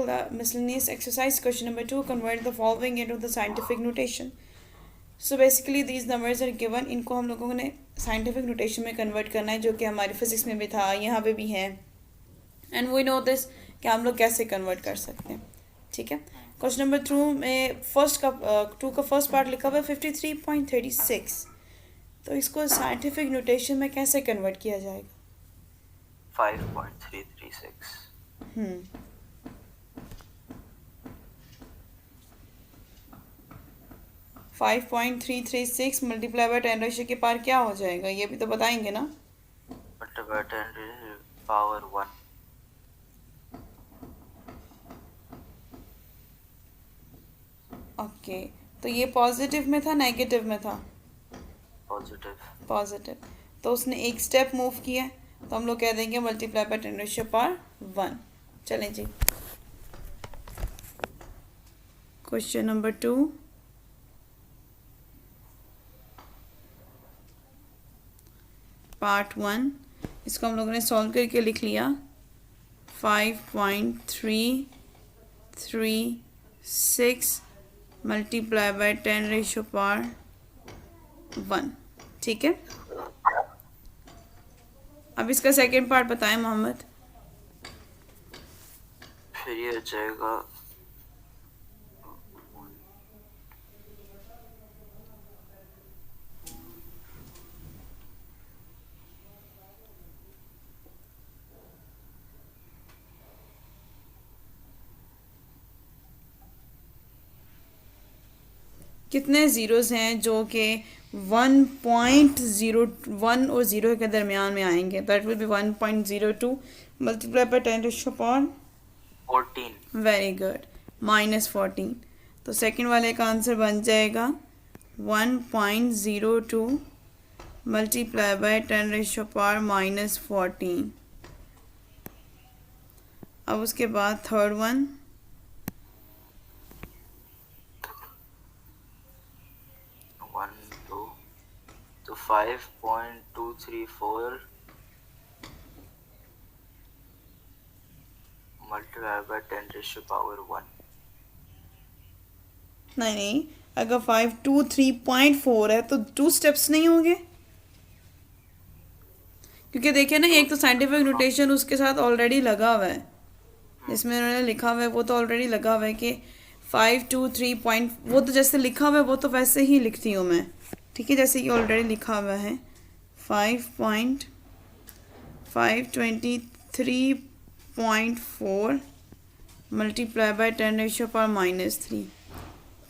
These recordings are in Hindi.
बोला miscellaneous exercise question number 2, convert the following into the scientific notation. So basically these numbers are given, इनको हम लोगों ने scientific notation में convert करना है, जो कि हमारी physics में भी था, यहाँ पे भी है, and we know this कि हम लोग कैसे convert कर सकते हैं. ठीक है. क्वेश्चन नंबर 2 में टू का फर्स्ट पार्ट लिखा हुआ है 53.36. तो इसको साइंटिफिक नोटेशन में कैसे कन्वर्ट किया जाएगा? 5.336. 5.336 मल्टीप्लाई बाय 10 रेशियो के पार क्या हो जाएगा, ये भी तो बताएंगे ना. Multiply 10 power 1. ओके, तो ये पॉजिटिव में था नेगेटिव में था? पॉजिटिव. तो उसने एक स्टेप मूव किया, तो हम लोग कह देंगे मल्टीप्लाई बाय 10 रेशियो पावर 1. चलें जी. Question number 2. पार्ट 1, इसको हम लोगों ने सॉल्व करके लिख लिया. 5.336 मल्टीप्लाई बाय 10 रेशियो पावर 1. ठीक है. अब इसका सेकेंड पार्ट बताएं मोहम्मद. फिर ये हो जाएगा कितने ज़ीरोज़ हैं जो कि 1.01 और 0 के दरमियान में आएंगे. That will be 1.02 multiply by 10 ratio power 14. Very good. -14. तो सेकंड वाले का आंसर बन जाएगा 1.02 मल्टीप्लाई बाय 10 रेशियो पावर -14. अब उसके बाद थर्ड वन. तो 5.234 मल्टीप्लाई बाय 10 रेशियो पावर 1. नहीं, अगर 523.4 है तो 2 स्टेप्स नहीं होंगे, क्योंकि देखिए ना, एक तो साइंटिफिक नोटेशन उसके साथ ऑलरेडी लगा हुआ है, जिसमें उन्होंने लिखा हुआ है वो तो ऑलरेडी लगा हुआ है कि 523. वो तो जैसे लिखा हुआ है वो तो वैसे ही लिखती हूँ मैं. ठीक है, जैसे कि ऑलरेडी लिखा हुआ है 5.523.4 मल्टीप्लाई बाय 10 रेशियो पावर -3.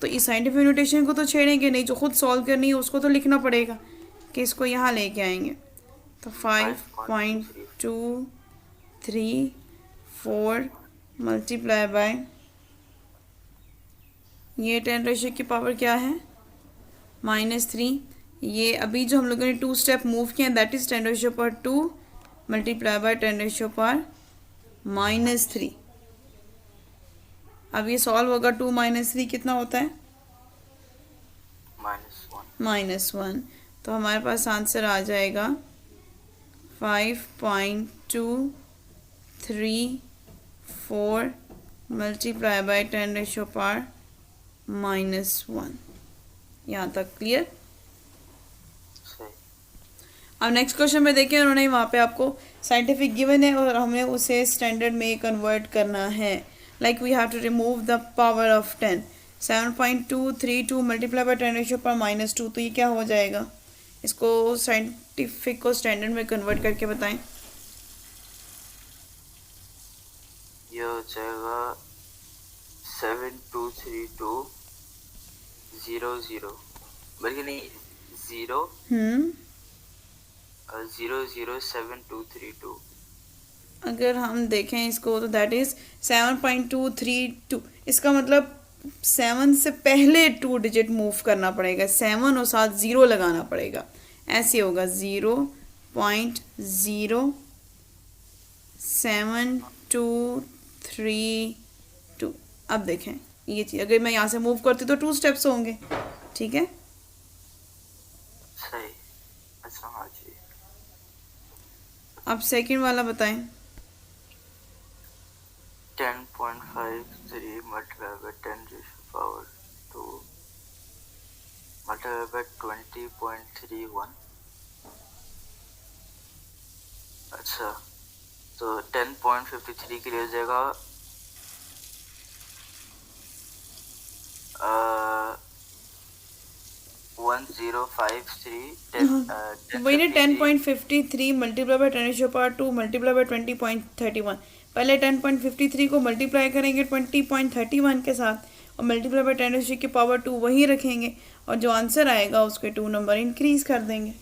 तो इस साइंटिफिक नोटेशन को तो छेड़ेंगे नहीं, जो खुद सॉल्व करनी है उसको तो लिखना पड़ेगा कि इसको यहाँ लेके आएंगे. तो 5.234 मल्टीप्लाई बाय, ये 10 रेशियो की पावर क्या है -3. ये अभी जो हम लोगों ने 2 स्टेप मूव किए हैं that is 10 ratio power 2 multiply by 10 ratio power -3. अब ये सॉल्व होगा. 2 - 3 कितना होता है? -1. तो हमारे पास आंसर आ जाएगा 5.234 मल्टीप्लाई बाय 10 रेशियो पावर -1. यहाँ तक क्लियर? अब नेक्स्ट क्वेश्चन में देखिए, उन्होंने वहाँ पे आपको साइंटिफिक गिवन है और हमें उसे स्टैंडर्ड में कन्वर्ट करना है. Like we have to remove the power of 10. 7.232 multiply by 10 ratio power -2. तो ये क्या हो जाएगा? इसको साइंटिफिक को स्टैंडर्ड में कन्वर्ट करके बताएं. ये हो जाएगा 723200 बल्कि नहीं 007.232. अगर हम देखें इसको तो दैट इज़ 7.232. इसका मतलब 7 से पहले 2 डिजिट मूव करना पड़ेगा, 7 और साथ 0 लगाना पड़ेगा. ऐसे होगा 0.07232. अब देखें ये चीज़, अगर मैं यहाँ से मूव करती तो 2 स्टेप्स होंगे. ठीक है, सही. अच्छा, हाँ जी. अब सेकंड वाला बताएं. 10.5 multiplied by 10 raised to power 2 multiplied by 20.31. अच्छा, तो 10.53 के लिए हो जाएगा 1053 वही ना 10.53 मल्टीप्लाई बाय 10⁻² मल्टीप्लाई बाय 20.31। पहले 10.53 को मल्टीप्लाई करेंगे 20.31 के साथ और मल्टीप्लाई बाय 10⁻², वही रखेंगे और जो आंसर आएगा उसके 2 नंबर इंक्रीज कर देंगे।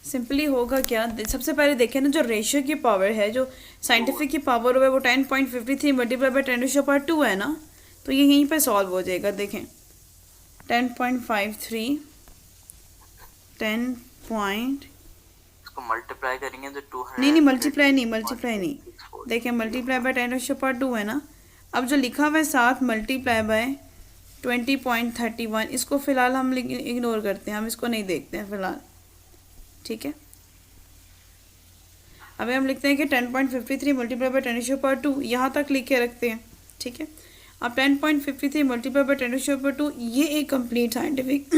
सिंपली होगा क्या, सबसे पहले देखें ना, जो रेशियो की पावर है, जो साइंटिफिक की पावर है वो 10.53 मल्टीप्लाई बाय 10⁻² है ना, तो ये यहीं पे सॉल्व हो जाएगा। देखें 10.53 10 पॉइंट इसको मल्टीप्लाई करेंगे तो 200 नहीं मल्टीप्लाई नहीं देखें मल्टीप्लाई बाय 10⁻² है ना। अब जो लिखा हुआ है साथ मल्टीप्लाई बाय 20.31, इसको फिलहाल हम इग्नोर करते हैं, हम इसको नहीं देखते हैं फिलहाल, ठीक है। अभी हम लिखते हैं कि 10.53 मल्टीप्लाई बाय 10⁻², यहाँ तक लिख के रखते हैं, ठीक है। अब 10.53 मल्टीप्लाई बाय 10⁻², ये एक कंप्लीट साइंटिफिक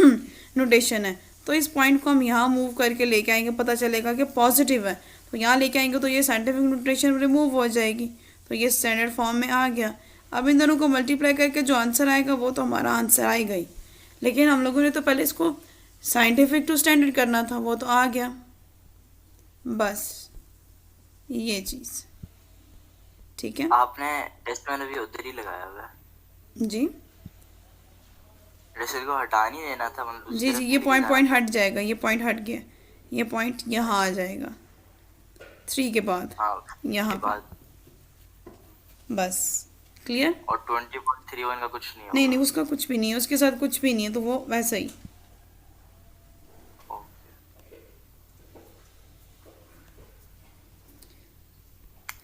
नोटेशन है, तो इस पॉइंट को हम यहाँ मूव करके लेके आएंगे, पता चलेगा कि पॉजिटिव है, तो यहाँ लेके आएंगे तो ये साइंटिफिक नोटेशन रिमूव हो जाएगी, तो ये स्टैंडर्ड फॉर्म में आ गया। अब इन दोनों को मल्टीप्लाई करके जो आंसर आएगा वो तो हमारा आंसर आएगा ही, लेकिन हम लोगों ने तो पहले इसको साइंटिफिक टू स्टैंडर्ड करना था, वो तो आ गया, बस ये चीज़, ठीक है। आपने डेसिमल भी उधर ही लगाया हुआ है जी डेसिमल को हटा नहीं देना था, मतलब जी ये पॉइंट हट जाएगा, ये पॉइंट हट गया, ये पॉइंट यहाँ आ जाएगा 3 के बाद, यहाँ बाद बस क्लियर। और 20.31 का कुछ नहीं होगा? नहीं उसका कुछ भी नहीं है, उसके साथ कुछ भी नहीं है, तो वो वैसा ही।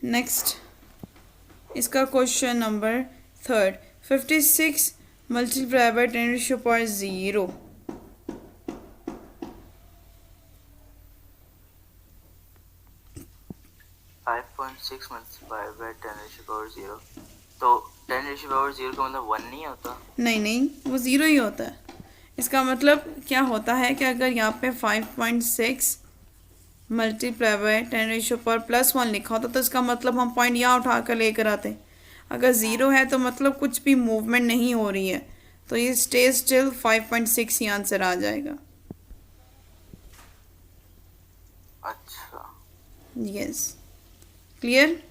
नेक्स्ट इसका क्वेश्चन नंबर 3, 56 मल्टीप्लाई बाय 10⁻⁴। तो 10⁻⁴ का मतलब 1 नहीं होता? नहीं वो 0 ही होता है। इसका मतलब क्या होता है कि अगर यहाँ पे 5.6 मल्टीप्लाई बाय 10⁻+1 लिखा होता तो इसका मतलब हम पॉइंट यहाँ उठा कर लेकर आते। अगर 0 है तो मतलब कुछ भी मूवमेंट नहीं हो रही है, तो ये स्टे स्टिल 5.6 ही आंसर आ जाएगा। अच्छा, yes clear.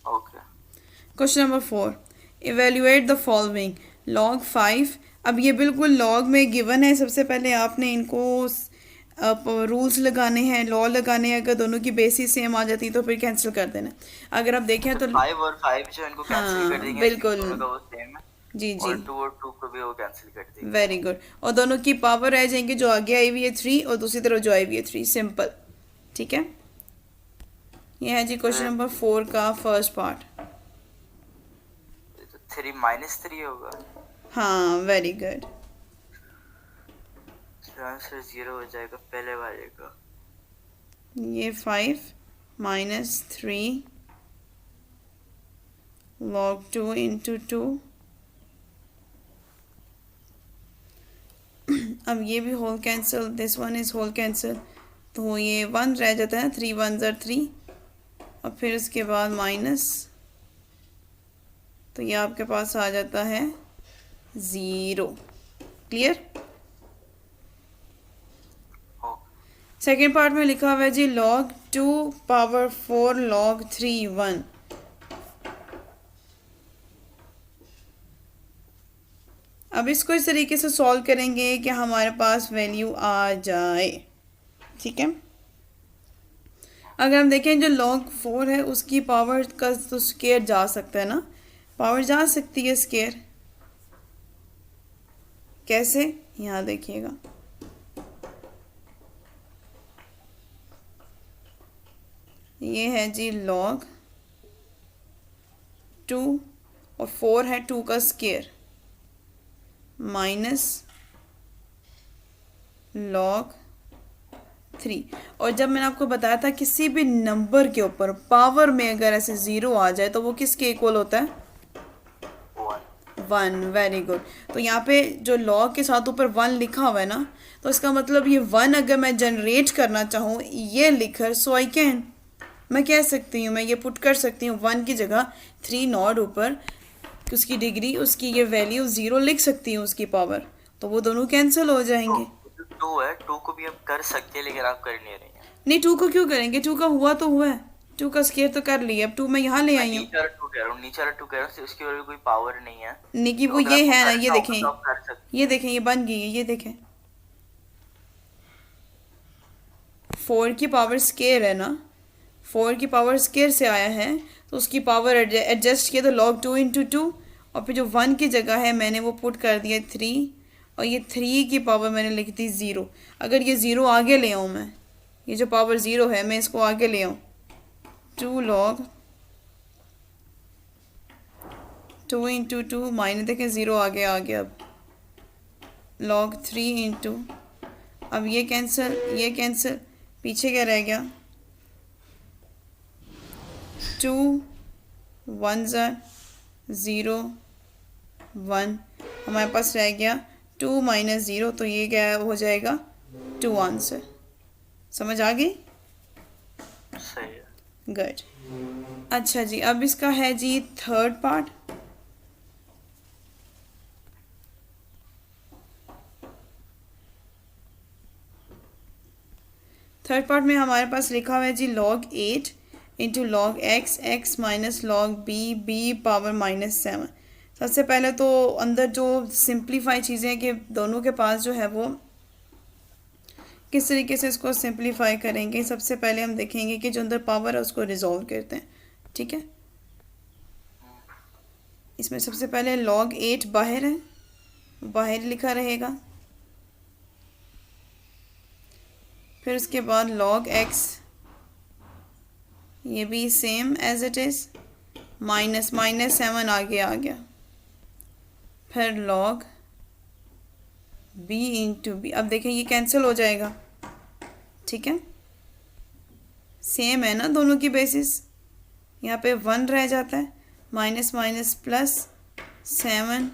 Okay. Question number 4, evaluate the following log 5। अब ये बिल्कुल लॉग में गिवन है, सबसे पहले आपने इनको रूल्स लगाने हैं, लॉ लगाने हैं, अगर दोनों की बेसिस सेम आ जाती तो फिर कैंसिल कर देना। अगर आप देखें तो 5 और 5 जो इनको कैंसिल कर देंगे, बिल्कुल दोनों का वो सेम है। जी और 2 और 2 को भी वो कैंसिल कर देंगे। Very good. और दोनों की पावर रह जाएंगे, जो आगे आई हुई है 3 और दूसरी तरफ जो आई हुई है 3, सिंपल, ठीक है। ये है जी क्वेश्चन नंबर 4 का फर्स्ट पार्ट। तो 3 - 3 होगा। हाँ वेरी गुड। आंसर 0 हो जाएगा पहले वाले का। ये 5 - 3 log 2 into 2। अब ये भी whole cancel, this one is whole cancel, तो ये 1 रह जाता है, 3 1 ज़र 3 और फिर उसके बाद माइनस, तो ये आपके पास आ जाता है 0। क्लियर। सेकेंड पार्ट में लिखा हुआ है जी log 2 पावर 4 log 3 1। अब इसको इस तरीके से सॉल्व करेंगे कि हमारे पास वैल्यू आ जाए, ठीक है। अगर हम देखें जो log 4 है उसकी पावर का तो स्केयर जा सकता है ना, पावर जा सकती है स्केयर, कैसे, यहाँ देखिएगा ये है जी log 2 और 4 है 2 का स्केयर माइनस log 3। और जब मैंने आपको बताया था किसी भी नंबर के ऊपर पावर में अगर ऐसे 0 आ जाए तो वो किसके इक्वल होता है? 1। Very good. तो यहाँ पे जो log के साथ ऊपर 1 लिखा हुआ है ना, तो इसका मतलब ये 1 अगर मैं जनरेट करना चाहूँ ये लिखकर, सो आई कैन, मैं कह सकती हूँ, मैं ये पुट कर सकती हूँ 1 की जगह 3 नॉट ऊपर उसकी डिग्री, उसकी ये वैल्यू 0 लिख सकती हूँ उसकी पावर, तो वो दोनों कैंसिल हो जाएंगे। 2 है, 2 को भी आप कर सकते हैं लेकिन आप कर नहीं रहे हैं। नहीं 2 को क्यों करेंगे? 2 का हुआ तो हुआ है, 2 का स्केयर तो कर लिया, अब 2 मैं यहाँ ले आई हूँ। नीचे वाला 2 कह रहा हूँ, नीचे वाला 2 कह रहा हूँ, उसकी वजह कोई पावर नहीं है। नहीं वो तो अगर ये आपको है ना, ये करना होगा देखें, तो आप कर सकते ये देखें, ये बन गई है, ये देखें 4 की पावर स्केयर है ना, 4 की पावर स्केयर से आया है, तो उसकी पावर एडजस्ट किया तो log 2 इंटू 2, और फिर जो 1 की जगह है मैंने वो पुट कर दिया 3, और ये 3 की पावर मैंने लिख दी 0। अगर ये 0 आगे ले आऊँ मैं, ये जो पावर 0 है मैं इसको आगे ले आऊँ, 2 log 2 इंटू 2 माइनस, देखें 0 आगे आ गया, अब log 3 इंटू, अब ये कैंसिल, पीछे क्या रह गया, 2 1 0 1, हमारे पास रह गया 2 माइनस 0, तो ये क्या हो जाएगा 2 आंसर। समझ आ गई? सही है। गुड। अच्छा जी, अब इसका है जी थर्ड पार्ट। थर्ड पार्ट में हमारे पास लिखा हुआ है जी log 8 into log x minus log b power -7। सबसे पहले तो अंदर जो सिंप्लीफाई चीज़ें हैं कि दोनों के पास जो है वो किस तरीके से इसको सिंप्लीफाई करेंगे। सबसे पहले हम देखेंगे कि जो अंदर पावर है उसको रिजॉल्व करते हैं, ठीक है। इसमें सबसे पहले log 8 बाहर है, बाहर लिखा रहेगा, फिर उसके बाद log x, ये भी सेम एज इट इज़, -7 आगे आ गया, फिर log b इंटू बी। अब देखें ये कैंसिल हो जाएगा, ठीक है, सेम है ना दोनों की बेसिस। यहाँ पे 1 रह जाता है, माइनस प्लस 7,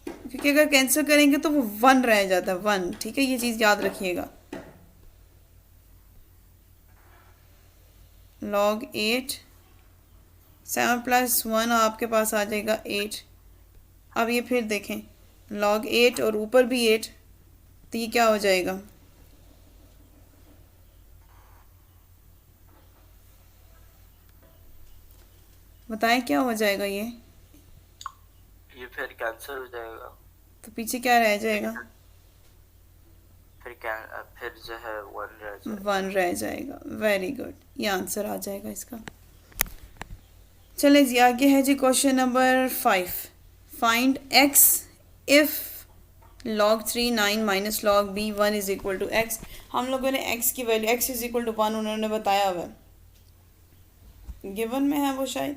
क्योंकि अगर कैंसिल करेंगे तो वो 1 रह जाता है, 1, ठीक है, ये चीज़ याद रखिएगा। log 8, 7 प्लस 1 आपके पास आ जाएगा 8। अब ये फिर देखें log 8 और ऊपर भी 8, तो ये क्या हो जाएगा, बताएं क्या हो जाएगा ये फिर कैंसिल हो जाएगा, तो पीछे क्या रह जाएगा, फिर जो है 1 रह जाएगा। 1 रह जाएगा। वेरी गुड, ये आंसर आ जाएगा इसका। चले जी आगे है जी question number 5। Find x if log 3 9 minus log b 1 is equal to x। हम लोगों ने x की value x is equal to 1 उन्होंने बताया हुआ है, गिवन में है वो शायद,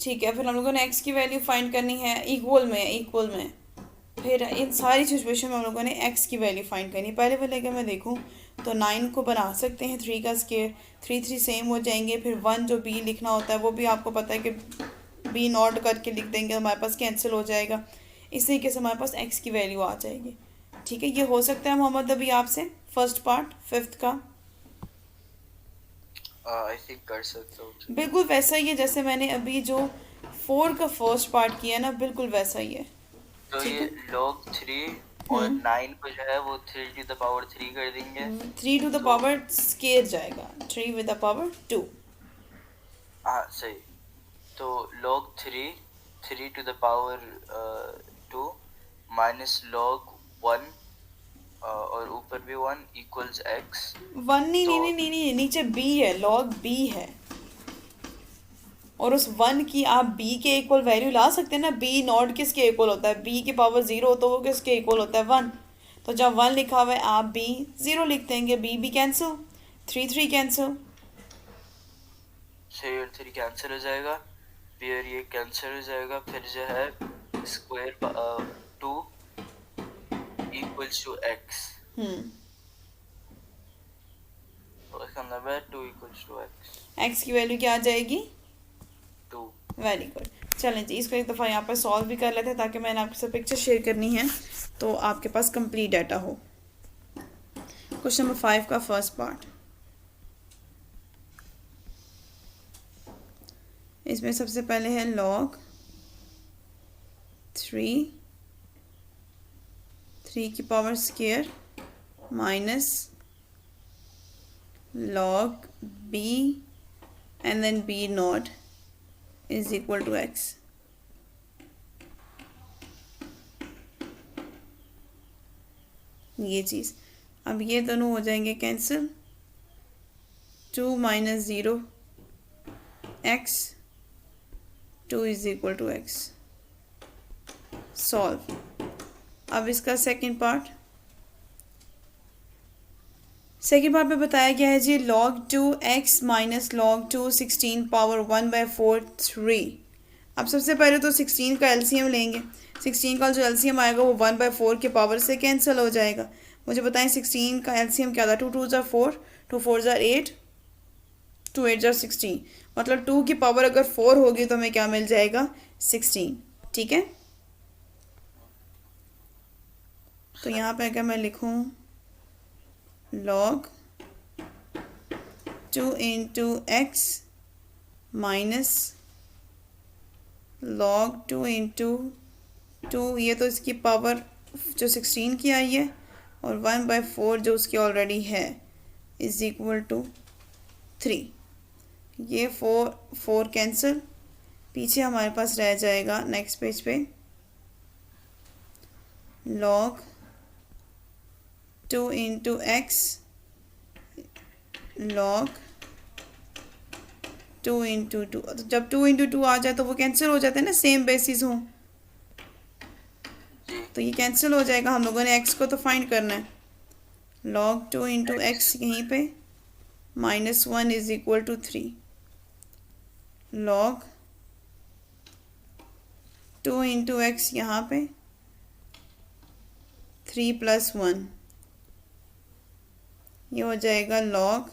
ठीक है। फिर हम लोगों ने x की वैल्यू फाइंड करनी है इक्वल में, फिर इन सारी सिचुएशन में हम लोगों ने x की वैल्यू फाइंड करनी है। पहले वाले अगर मैं देखूँ तो 9 को बना सकते हैं 3 का स्केयर, 3 सेम हो जाएंगे। फिर 1 जो b लिखना होता है वो भी आपको पता है कि b नॉट करके लिख देंगे, हमारे पास कैंसिल हो जाएगा। इस तरीके से हमारे पास x की वैल्यू आ जाएगी, ठीक है। ये हो सकता है मोहम्मद अभी आपसे फर्स्ट पार्ट 5th का आई थिंक कर सकता हूँ। बिल्कुल वैसा ही है जैसे मैंने अभी जो 4 का फर्स्ट पार्ट किया ना, बिल्कुल वैसा ही है। तो ये log 3 और 9 को जो है वो 3 to the power 3 कर देंगे, 3 to the power स्केयर जाएगा, 3 with the power 2। हाँ सही। तो log 3 to the power 2 minus log 1 और ऊपर भी 1 इक्वल्स x। 1 नहीं, नीचे b है, log b है, और उस 1 की आप b के इक्वल वैल्यू ला सकते हैं ना। b नॉट किसके इक्वल होता है, b की पावर 0 तो वो किसके इक्वल होता है 1। तो जब 1 लिखा हुआ है आप b 0 लिख देंगे, b कैंसिल, 3 कैंसिल, 3 और 3 कैंसिल हो जाएगा, फिर ये कैंसिल हो जाएगा, फिर जो है स्क्वायर 2 इक्वल्स टू x, और इसका मतलब है 2 इक्वल्स टू x, एक्स की वैल्यू क्या आ जाएगी? 2। Very good. चलें जी, इसको एक दफ़ा यहाँ पर सॉल्व भी कर लेते हैं ताकि मैंने आपके साथ पिक्चर शेयर करनी है तो आपके पास कंप्लीट डाटा हो। क्वेश्चन नंबर 5 का फर्स्ट पार्ट, इसमें सबसे पहले है log 3 की power square minus log b and then b not is equal to x। ये चीज़, अब ये दोनों हो जाएंगे cancel, 2 minus 0 x, 2 is equal to x। Solve. अब इसका सेकंड पार्ट में बताया गया है जी log 2x minus log 2 16 power 1/4 3। अब सबसे पहले तो 16 का एलसीएम लेंगे, 16 का जो एलसीएम आएगा वो 1/4 के पावर से कैंसिल हो जाएगा। मुझे बताएं 16 का एलसीएम क्या था? 2 2 ज़ा 4, 2 4 ज़ा 8, 2 8 ज़ा 16, मतलब 2 की पावर अगर 4 होगी तो हमें क्या मिल जाएगा? 16। ठीक है, तो यहाँ पे अगर मैं लिखूँ log 2 into x minus log 2 into 2, ये तो इसकी पावर जो 16 की आई है, और 1/4 जो उसकी ऑलरेडी है इज इक्वल टू 3। ये 4 कैंसिल, पीछे हमारे पास रह जाएगा नेक्स्ट पेज पे log 2 into x log 2 into 2। तो जब 2 इंटू 2 आ जाए तो वो कैंसिल हो जाते हैं ना, सेम बेसिस हो तो ये कैंसिल हो जाएगा। हम लोगों ने x को तो फाइंड करना है, log 2 इंटू एक्स यहीं पे minus 1 is equal to 3, log 2 into x यहाँ पे 3 प्लस 1, ये हो जाएगा log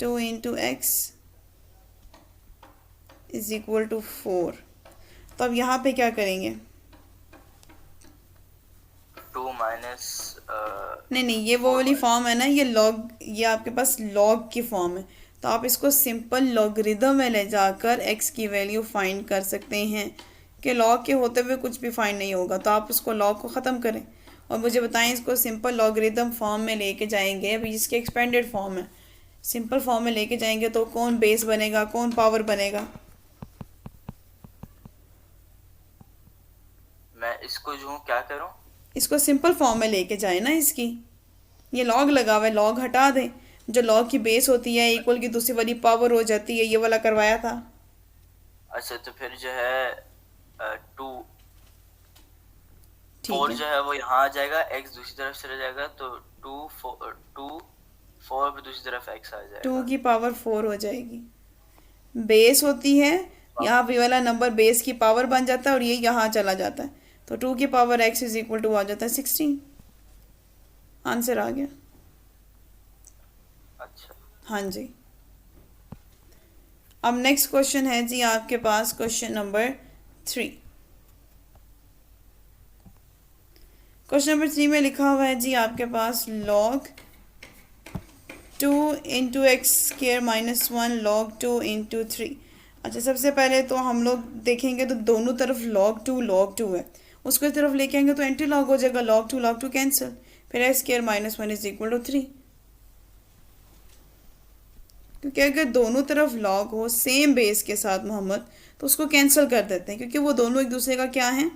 2 into x is equal to 4। तो अब यहाँ पे क्या करेंगे? 2 माइनस नहीं, ये वो वाली फॉर्म है ना, ये लॉग, ये आपके पास लॉग की फॉर्म है, तो आप इसको सिंपल लॉगरिदम में ले जाकर x की वैल्यू फाइंड कर सकते हैं कि लॉग के होते हुए कुछ भी फाइंड नहीं होगा। तो आप उसको लॉग को ख़त्म करें और मुझे बताएं इसको सिंपल लॉगरिदम फॉर्म में लेके जाएंगे। अभी इसके एक्सपेंडेड फॉर्म है, सिंपल फॉर्म में लेके जाएंगे तो कौन बेस बनेगा, कौन पावर बनेगा? मैं इसको जो हूँ क्या करूँ? इसको सिंपल फॉर्म में लेके जाए ना, इसकी ये लॉग लगा हुआ है, लॉग हटा दें, जो लॉग की बेस होती है इक्वल की दूसरी वाली पावर हो जाती है, ये वाला करवाया था। अच्छा, तो फिर जो है 2 ठीक 4 है, जो है वो यहाँ आ जाएगा, x दूसरी तरफ चला जाएगा, तो 2 4 पे दूसरी तरफ x आ 2 जाएगा। की पावर 4 हो जाएगी, बेस होती है यहाँ पे वाला नंबर बेस की पावर बन जाता है और ये यहाँ चला जाता है, तो 2 की power x is equal to आ जाता है 16। आंसर आ गया। अच्छा, हाँ जी, अब नेक्स्ट क्वेश्चन है जी आपके पास क्वेश्चन नंबर 3। क्वेश्चन नंबर 3 में लिखा हुआ है जी आपके पास log 2 into x square minus 1 log 2 into 3। अच्छा, सबसे पहले तो हम लोग देखेंगे तो दोनों तरफ log 2 है, उसको इस तरफ लेके आएंगे तो एंटी लॉग हो जाएगा, log 2 कैंसिल, फिर x square minus 1 is equal to 3। क्योंकि अगर दोनों तरफ लॉग हो सेम बेस के साथ मोहम्मद, तो उसको कैंसिल कर देते हैं क्योंकि वो दोनों एक दूसरे का क्या है?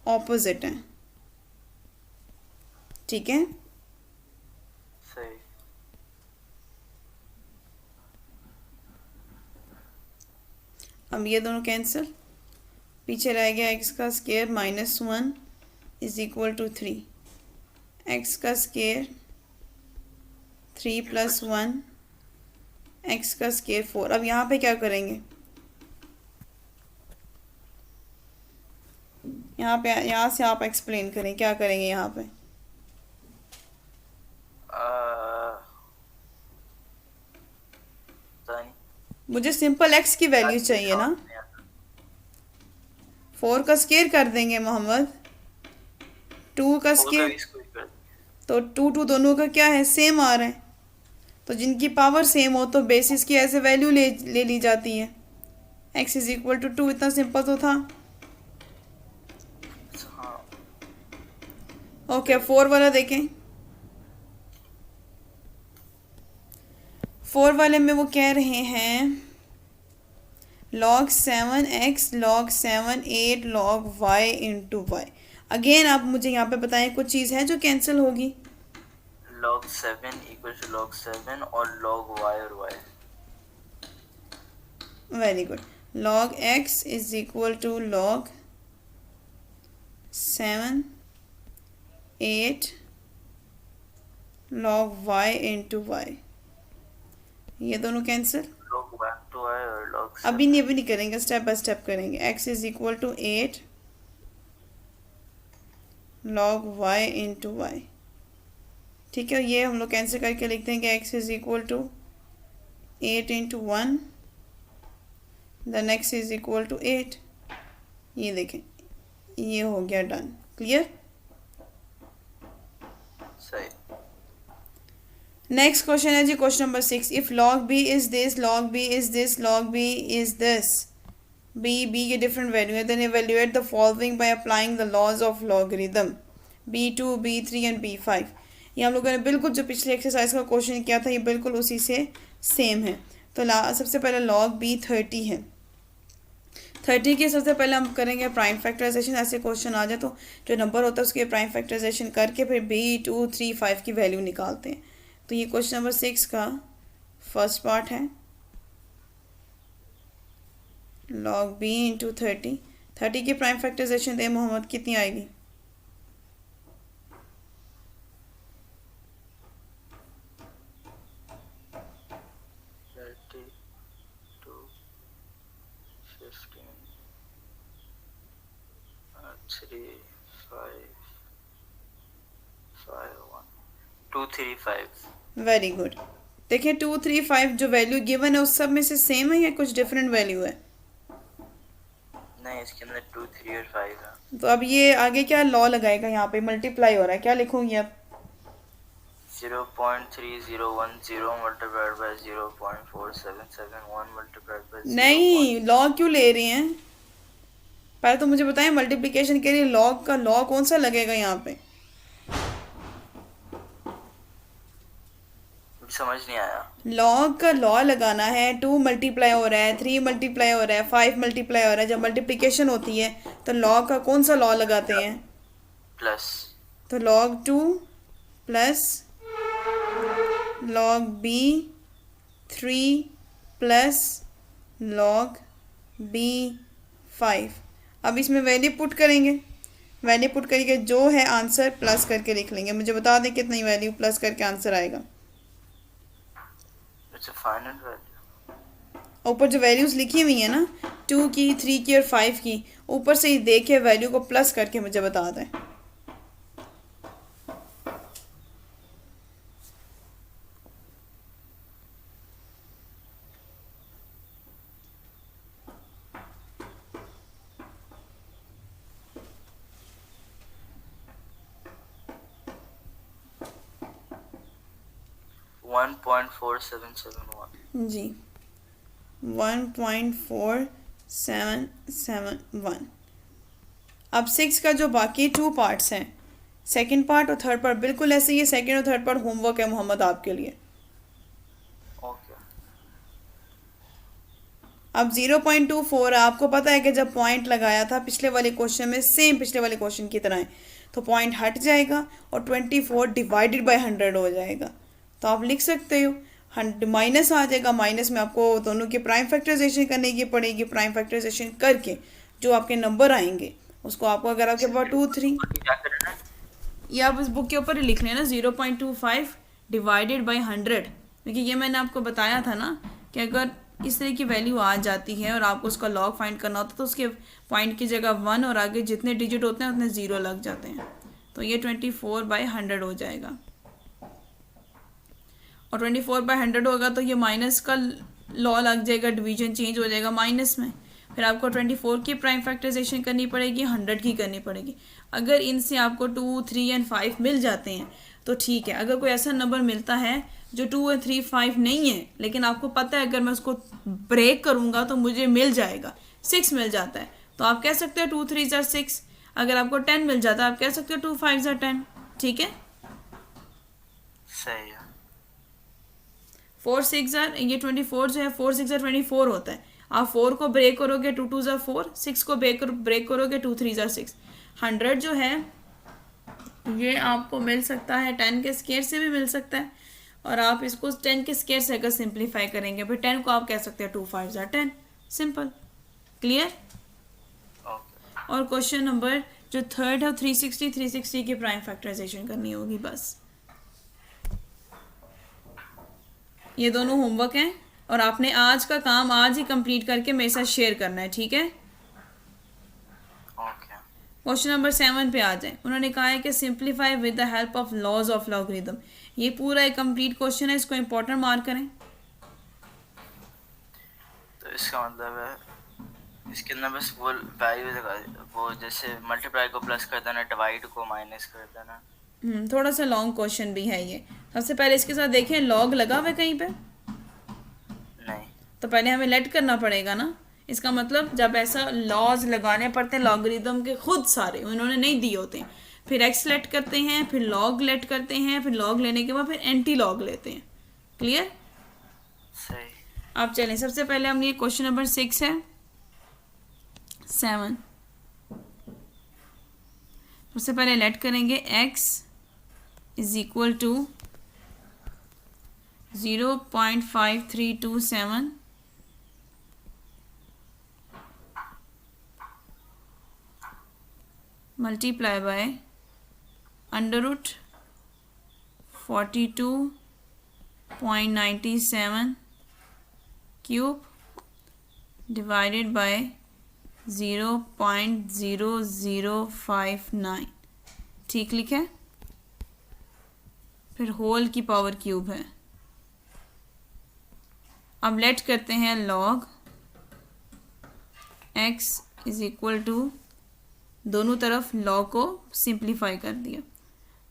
ऑपोजिट हैं। ठीक है, सही। अब ये दोनों कैंसिल, पीछे रह गया एक्स का square minus 1 is equal to 3, x का स्क्वायर 3 प्लस 1 x का स्केयर 4। अब यहाँ पे क्या करेंगे, यहाँ से आप एक्सप्लेन करें क्या करेंगे यहाँ पे। पता नहीं, मुझे सिंपल x की वैल्यू चाहिए ना। 4 का स्केयर कर देंगे मोहम्मद, 2 का स्केयर, तो 2 दोनों का क्या है, सेम आ रहा है। तो जिनकी पावर सेम हो तो बेसिस की ऐसे वैल्यू ले ली जाती है। x इज इक्वल टू 2, इतना सिंपल तो था। ओके, 4 वाला देखें। 4 वाले में वो कह रहे हैं log 7x log 7 8 log y into y. Again आप मुझे यहाँ पे बताएं कुछ चीज़ है जो कैंसिल होगी। log 7 इक्वल टू log 7 और log y और y। Very good. log x is equal to log 7 8 log y into y, ये दोनों cancel. log y to y और log 7। अभी नहीं करेंगे, स्टेप बाय स्टेप करेंगे। x is equal to 8 log y into y, ठीक है। ये हम लोग कैंसिल करके लिखते हैं कि x is equal to 8 into 1, then x is equal to 8। ये देखें, ये हो गया डन। क्लियर? सही। नेक्स्ट क्वेश्चन है जी question number 6। If log b is this, log b is this, log b is this, b की डिफरेंट वैल्यू है, then evaluate the following by applying the laws of logarithm b2 b3 and b5। ये हम लोगों ने बिल्कुल जो पिछले एक्सरसाइज का क्वेश्चन किया था, ये बिल्कुल उसी से सेम है। तो सबसे पहले log b 30 है। 30 के सबसे पहले हम करेंगे प्राइम फैक्टराइजेशन। ऐसे क्वेश्चन आ जाए तो जो नंबर होता है उसके प्राइम फैक्टराइजेशन करके फिर b2 3 5 की वैल्यू निकालते हैं। तो ये क्वेश्चन नंबर 6 का फर्स्ट पार्ट है। log b इंटू 30, 30 की प्राइम फैक्टराइजेशन दे मोहम्मद, कितनी आएगी? Very good. देखिए 2 3 5 जो वैल्यू गिवन है उस सब में से सेम है या कुछ डिफरेंट वैल्यू है? नहीं, इसके अंदर 2 3 और 5 है। तो अब ये आगे क्या लॉ लगाएगा, यहाँ पे मल्टीप्लाई हो रहा है, क्या लिखूंगी अब? 0.3010 मल्टीप्लाइड बाय 0.4771 मल्टीप्लाइड बाय नहीं, लॉ क्यों ले रहे हैं? पहले तो मुझे बताएं मल्टीप्लिकेशन के लिए लॉग का लॉ कौन सा लगेगा यहाँ पे? समझ नहीं आया। लॉग का लॉ लगाना है। 2 मल्टीप्लाई हो रहा है, 3 मल्टीप्लाई हो रहा है, 5 मल्टीप्लाई हो रहा है। जब मल्टीप्लिकेशन होती है तो लॉग का कौन सा लॉ लगाते हैं? प्लस। तो log 2 plus log b 3 plus log b 5। अब इसमें वैल्यू पुट करेंगे, वैल्यू पुट करके जो है आंसर प्लस करके लिख लेंगे। मुझे बता दें कितनी वैल्यू प्लस करके आंसर आएगा। फाइनल वैल्यू ऊपर जो वैल्यूज लिखी हुई है ना, 2 की 3 की और 5 की, ऊपर से ही देखे वैल्यू को प्लस करके मुझे बता दें। जी 1.4771। अब 6 का जो बाकी 2 पार्ट्स हैं, सेकंड पार्ट और थर्ड पार्ट बिल्कुल ऐसे ही है। सेकंड और थर्ड पार्ट होमवर्क है मोहम्मद आपके लिए। ओके। अब 0.24 आपको पता है कि जब पॉइंट लगाया था पिछले वाले क्वेश्चन में, सेम पिछले वाले क्वेश्चन की तरह है, तो पॉइंट हट जाएगा और 24 डिवाइडेड बाय 100 हो जाएगा। तो आप लिख सकते हो माइनस आ जाएगा, माइनस में आपको दोनों की प्राइम फैक्टराइजेशन करने की पड़ेगी। प्राइम फैक्टराइजेशन करके जो आपके नंबर आएंगे उसको आपको, अगर आपके पास 2 3, ये आप इस बुक के ऊपर ही लिख लेना 0.25 डिवाइडेड बाई 100, क्योंकि ये मैंने आपको बताया था ना कि अगर इस तरह की वैल्यू आ जाती है और आपको उसका लॉग फाइंड करना होता है तो उसके पॉइंट की जगह 1 और आगे जितने डिजिट होते हैं उतने 0 लग जाते हैं, तो ये 24/100 हो जाएगा। और 24/100 होगा तो ये माइनस का लॉ लग जाएगा, डिवीजन चेंज हो जाएगा माइनस में। फिर आपको 24 की प्राइम फैक्टराइजेशन करनी पड़ेगी, 100 की करनी पड़ेगी। अगर इनसे आपको 2, 3 एंड 5 मिल जाते हैं तो ठीक है। अगर कोई ऐसा नंबर मिलता है जो 2 और 3, 5 नहीं है, लेकिन आपको पता है अगर मैं उसको ब्रेक करूँगा तो मुझे मिल जाएगा, 6 मिल जाता है, तो आप कह सकते हो 2 3 ज़ा 6। अगर आपको 10 मिल जाता है आप कह सकते हो 2 5 ज़ा 10। ठीक है, सही है। 4 6 ज़ा ये 24 जो है 4 6 ज़ा 24 होता है। आप 4 को ब्रेक करोगे 2 2 ज़ा 4, 6 को ब्रेक करोगे 2 3 ज़ा 6। 100 जो है ये आपको मिल सकता है 10 के स्क्वायर से भी मिल सकता है, और आप इसको 10 के स्क्वायर से अगर सिंप्लीफाई करेंगे फिर 10 को आप कह सकते हैं 2 5 ज़ा 10। Simple, clear. ओके, और क्वेश्चन नंबर जो थर्ड है 360 की प्राइम फैक्टराइजेशन करनी होगी बस। ये दोनों होमवर्क हैं और आपने आज का काम आज ही कंप्लीट करके मेरे साथ शेयर करना है, ठीक है। ओके। क्वेश्चन नंबर 7 पे आ जाए। उन्होंने कहा है कि simplify with the help of laws of logarithm. ये पूरा एक कंप्लीट क्वेश्चन है, इसको इंपॉर्टेंट मार्क करें। तो इसका मतलब है इसके अंदर बस वो वैल्यू लगा, वो जैसे मल्टीप्लाई को प्लस कर देना, डिवाइड को माइनस कर देना। थोड़ा सा लॉन्ग क्वेश्चन भी है ये। सबसे पहले इसके साथ देखें लॉग लगा हुआ है कहीं पे, नहीं। तो पहले हमें लेट करना पड़ेगा ना। इसका मतलब जब ऐसा लॉज लगाने पड़ते हैं लॉगरिदम के खुद सारे उन्होंने नहीं दिए होते हैं, फिर एक्स लेट करते हैं, फिर लॉग लेट करते हैं, फिर लॉग लेने के बाद फिर एंटी लॉग लेते हैं। क्लियर। सही। अब चलें, सबसे पहले हम ये क्वेश्चन नंबर 6 है 7। सबसे पहले लेट करेंगे x is equal to 0.5327 multiply by under root 42.97 cube divided by 0.0059। ठीक लिखे, फिर होल की पावर क्यूब है। अब लेट करते हैं log x is equal to, दोनों तरफ लॉग को सिंप्लीफाई कर दिया।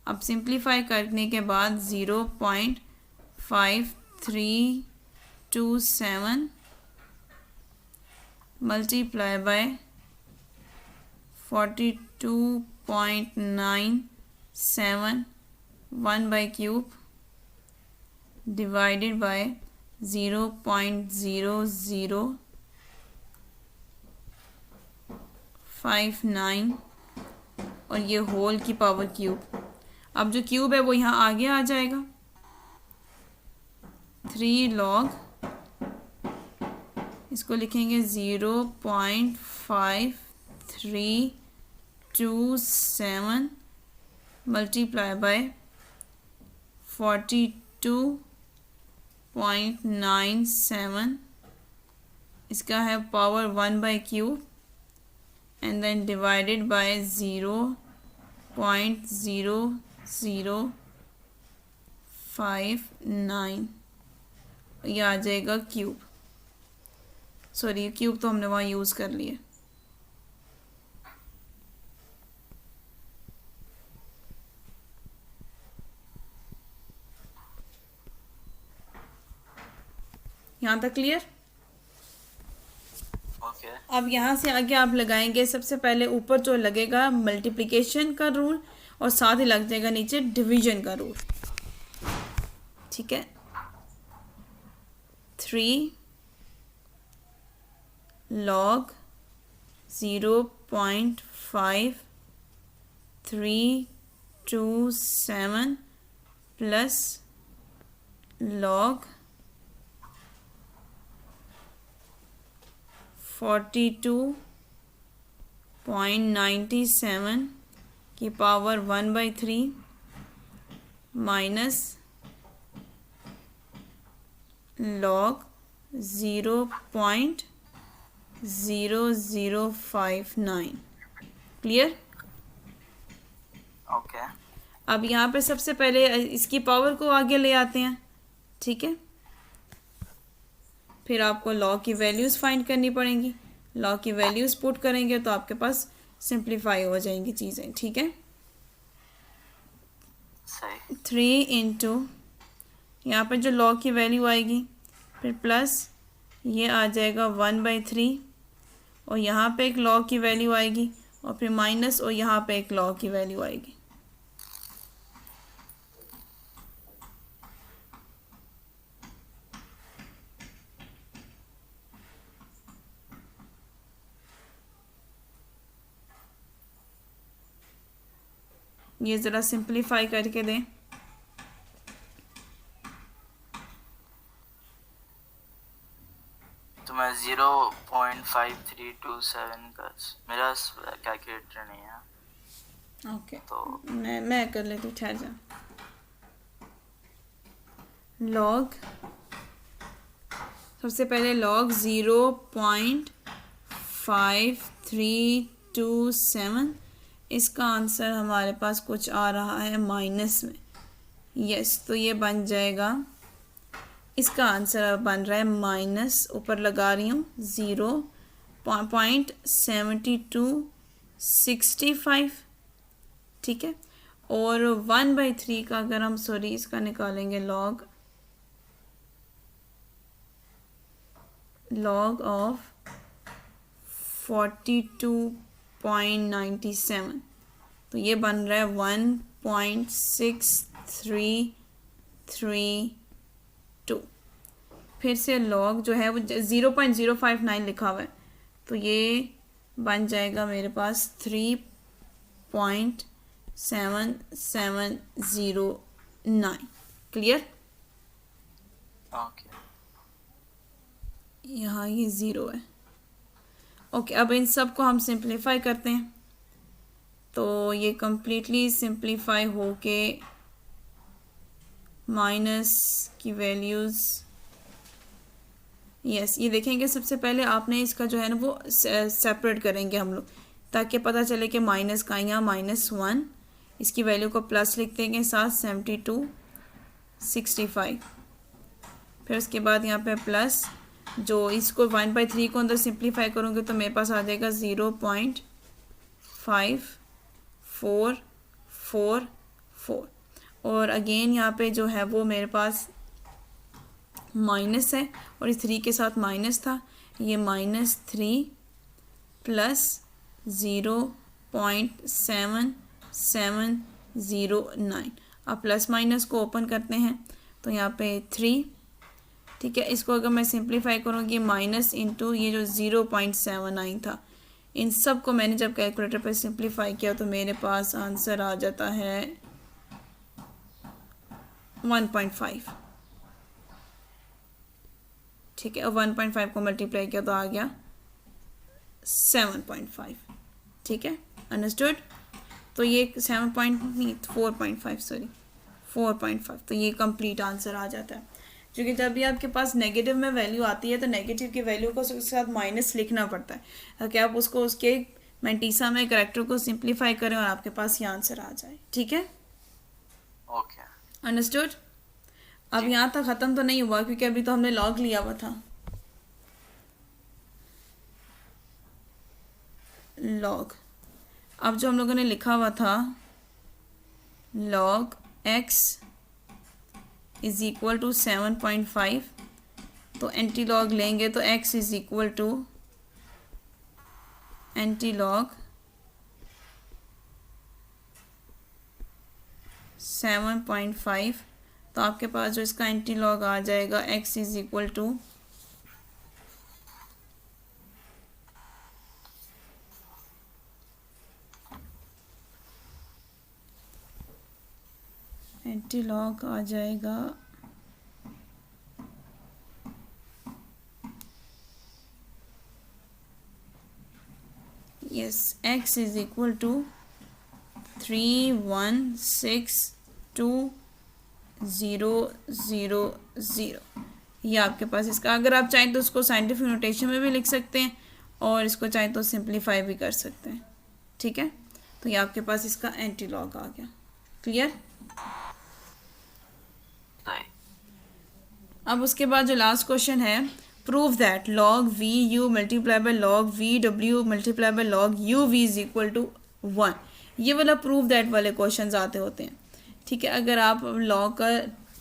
अब सिंप्लीफाई करने के बाद 0.5327 multiply bye 42.97 1 by cube divided by 0.0059 और ये होल की पावर क्यूब। अब जो क्यूब है वो यहाँ आगे आ जाएगा। 3 लॉग, इसको लिखेंगे 0.5327 मल्टीप्लाई बाय 42.97, इसका है power 1 by cube and then divided by 0.0059, ये आ जाएगा क्यूब। सॉरी, क्यूब तो हमने वहाँ यूज़ कर लिए। यहाँ तक क्लियर। ओके। अब यहाँ से आगे आप लगाएंगे, सबसे पहले ऊपर जो लगेगा मल्टीप्लिकेशन का रूल और साथ ही लग जाएगा नीचे डिवीजन का रूल। ठीक है, 3 लॉग 0.5327 प्लस लॉग 42.97 की power 1/3 minus log 0.0059। Clear. Okay. अब यहाँ पे सबसे पहले इसकी पावर को आगे ले आते हैं, ठीक है। फिर आपको लॉ की वैल्यूज़ फाइंड करनी पड़ेंगी। लॉ की वैल्यूज़ पुट करेंगे तो आपके पास सिंप्लीफाई हो जाएंगी चीज़ें, ठीक है। सही। 3 इंटू यहाँ पर जो लॉ की वैल्यू आएगी, फिर प्लस ये आ जाएगा 1/3, और यहाँ पे एक लॉ की वैल्यू आएगी, और फिर माइनस, और यहाँ पे एक लॉ की वैल्यू आएगी। ये ज़रा सिंप्लीफाई करके दें। तो मैं 0.5327 का, मेरा कैलकुलेटर नहीं है। ओके, तो मैं कर लेती हूँ, ठहर जा। लॉग, सबसे पहले लॉग 0.5327, इसका आंसर हमारे पास कुछ आ रहा है माइनस में। यस, तो ये बन जाएगा, इसका आंसर बन रहा है माइनस, ऊपर लगा रही हूँ 0.7265, ठीक है। और 1/3 का अगर हम इसका निकालेंगे लॉग ऑफ 42.97, तो ये बन रहा है 1.6332। फिर से लॉग जो है वो 0.059 लिखा हुआ है, तो ये बन जाएगा मेरे पास 3.7709। क्लियर। ओके। यहाँ ये 0 है। ओके, अब इन सब को हम सिंप्लीफाई करते हैं, तो ये कम्प्लीटली सिंप्लीफाई होके माइनस की वैल्यूज़, यस, ये देखेंगे। सबसे पहले आपने इसका जो है ना वो सेपरेट करेंगे हम लोग, ताकि पता चले कि माइनस का, यहाँ -1, इसकी वैल्यू को प्लस लिख देंगे साथ 7265। फिर उसके बाद यहाँ पे प्लस, जो इसको 1/3 को अंदर सिंप्लीफाई करूँगी तो मेरे पास आ जाएगा 0.5444, और अगेन यहाँ पे जो है वो मेरे पास माइनस है, और इस 3 के साथ माइनस था, ये -3 प्लस 0.7709। अब प्लस माइनस को ओपन करते हैं तो यहाँ पे 3, ठीक है। इसको अगर मैं सिंप्लीफाई करूँगी माइनस इंटू ये जो 0.79 था, इन सब को मैंने जब कैलकुलेटर पे सिंप्लीफाई किया तो मेरे पास आंसर आ जाता है 1.5, ठीक है। और 1.5 को मल्टीप्लाई किया तो आ गया 7.5, ठीक है। अंडरस्टूड। तो ये 4.5, तो ये कंप्लीट आंसर आ जाता है। क्योंकि जब भी आपके पास नेगेटिव में वैल्यू आती है तो नेगेटिव की वैल्यू को उसके साथ माइनस लिखना पड़ता है, ताकि आप उसको उसके मैंटीसा में करेक्टर को सिंप्लीफाई करें और आपके पास ये आंसर आ जाए, ठीक है। ओके। अंडरस्टूड। अब यहाँ तक ख़त्म तो नहीं हुआ, क्योंकि अभी तो हमने लॉग लिया हुआ था। लॉग, अब जो हम लोगों ने लिखा हुआ था log x is equal to 7.5, तो एंटी लॉग लेंगे तो x is equal to antilog 7.5, तो आपके पास जो इसका एंटी लॉग आ जाएगा x is equal to antilog आ जाएगा yes, x is equal to 3162000। ये आपके पास इसका, अगर आप चाहें तो उसको साइंटिफिक नोटेशन में भी लिख सकते हैं और इसको चाहें तो सिंप्लीफाई भी कर सकते हैं, ठीक है। तो ये आपके पास इसका एंटी लॉग आ गया। क्लियर? अब उसके बाद जो लास्ट क्वेश्चन है, prove that log v u multiply by log v w multiply by log u v is equal to 1। ये वाला प्रूव दैट वाले क्वेश्चन आते होते हैं, ठीक है। अगर आप लॉ का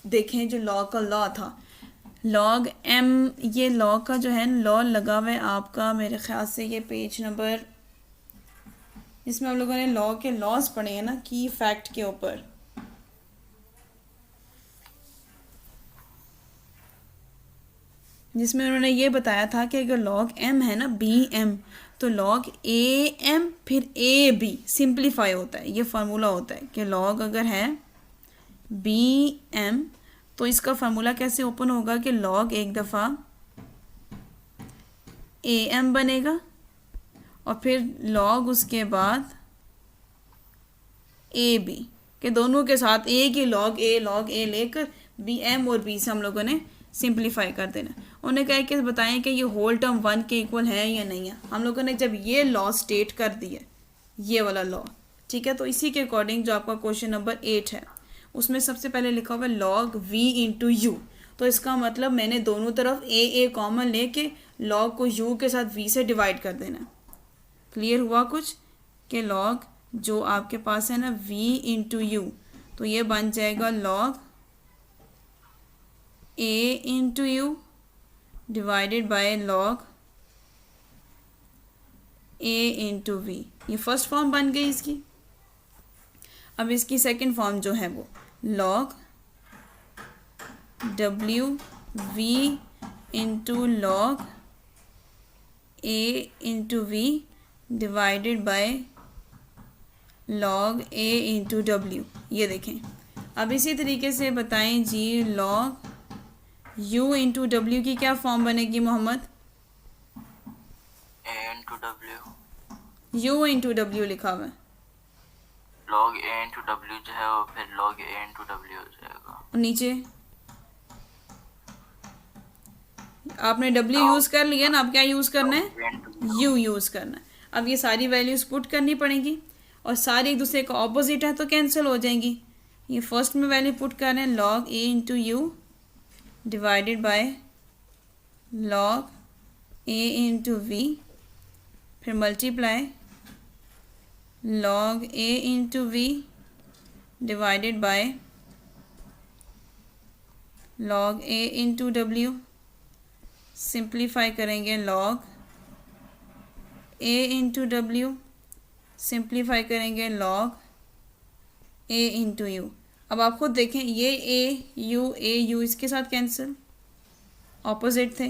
देखें, जो लॉ का लॉ था log m, ये लॉ का जो है लॉ लगा हुआ है आपका, मेरे ख्याल से ये पेज नंबर, इसमें हम लोगों ने लॉ के लॉज पढ़े हैं ना, की फैक्ट के ऊपर। जिसमें उन्होंने ये बताया था कि अगर log m है ना bm, तो log am फिर ab सिंप्लीफाई होता है। ये फार्मूला होता है कि log अगर है bm तो इसका फार्मूला कैसे ओपन होगा कि log एक दफ़ा am बनेगा और फिर log उसके बाद ab के दोनों के साथ एक ही log a लेकर bm और b से हम लोगों ने सिंप्लीफाई कर देना। उन्होंने कहा कि बताएं कि ये होल टर्म 1 के इक्वल है या नहीं है। हम लोगों ने जब ये लॉ स्टेट कर दिया, ये वाला लॉ, ठीक है, तो इसी के अकॉर्डिंग जो आपका क्वेश्चन नंबर 8 है उसमें सबसे पहले लिखा हुआ है log v इंटू यू। तो इसका मतलब मैंने दोनों तरफ ए कॉमन लेके log को u के साथ v से डिवाइड कर देना। क्लियर हुआ कुछ कि log जो आपके पास है ना v इंटू यू, तो ये बन जाएगा log a into u divided by log a into v. ये फर्स्ट फॉर्म बन गई इसकी। अब इसकी सेकंड फॉर्म जो है वो log w v into log a into v divided by log a into w। ये देखें। अब इसी तरीके से बताएं जी log u इंटू डब्ल्यू की क्या फॉर्म बनेगी मोहम्मद? a इंटू डब्ल्यू, u इंटू डब्ल्यू लिखा हुआ है, log a इंटू डब्ल्यू जो है वो फिर log a इंटू डब्ल्यू हो जाएगा। और नीचे आपने w यूज़ कर लिया ना, अब क्या यूज़ करना है? u यूज़ करना है। अब ये सारी वैल्यूज़ पुट करनी पड़ेंगी और सारी एक दूसरे का ऑपोजिट है तो कैंसिल हो जाएंगी। ये फर्स्ट में वैल्यू पुट कर रहे हैं log a into u divided by log a into v, फिर multiply log a into v divided by log a into डब्ल्यू, सिंप्लीफाई करेंगे log a इंटू डब्ल्यू, सिंप्लीफाई करेंगे log a इंटू यू। अब आप खुद देखें, ये ए यू इसके साथ कैंसिल, ऑपोजिट थे,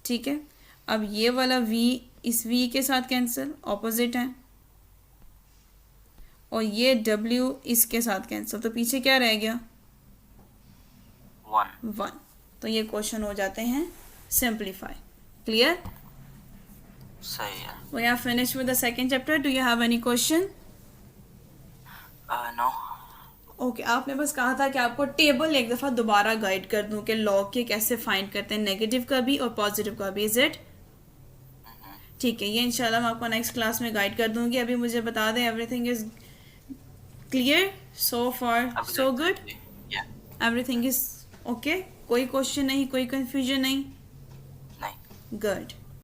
ठीक है। अब ये वाला v इस v के साथ कैंसिल, ऑपोजिट है, और ये w इसके साथ कैंसिल, तो पीछे क्या रह गया? 1। तो ये क्वेश्चन हो जाते हैं सिंप्लीफाई। क्लियर? सही है। We are finished with the second chapter. Do you have any question? No. Okay, आपने बस कहा था कि आपको टेबल एक दफ़ा दोबारा गाइड कर दूं कि लॉग के कैसे फाइंड करते हैं, नेगेटिव का भी और पॉजिटिव का भी। Is it? ठीक है, ये इंशाल्लाह मैं आपको नेक्स्ट क्लास में गाइड कर दूंगी। अभी मुझे बता दें, everything is clear so far, so good? Everything is okay? कोई क्वेश्चन नहीं, कोई कंफ्यूजन नहीं? नहीं। गुड।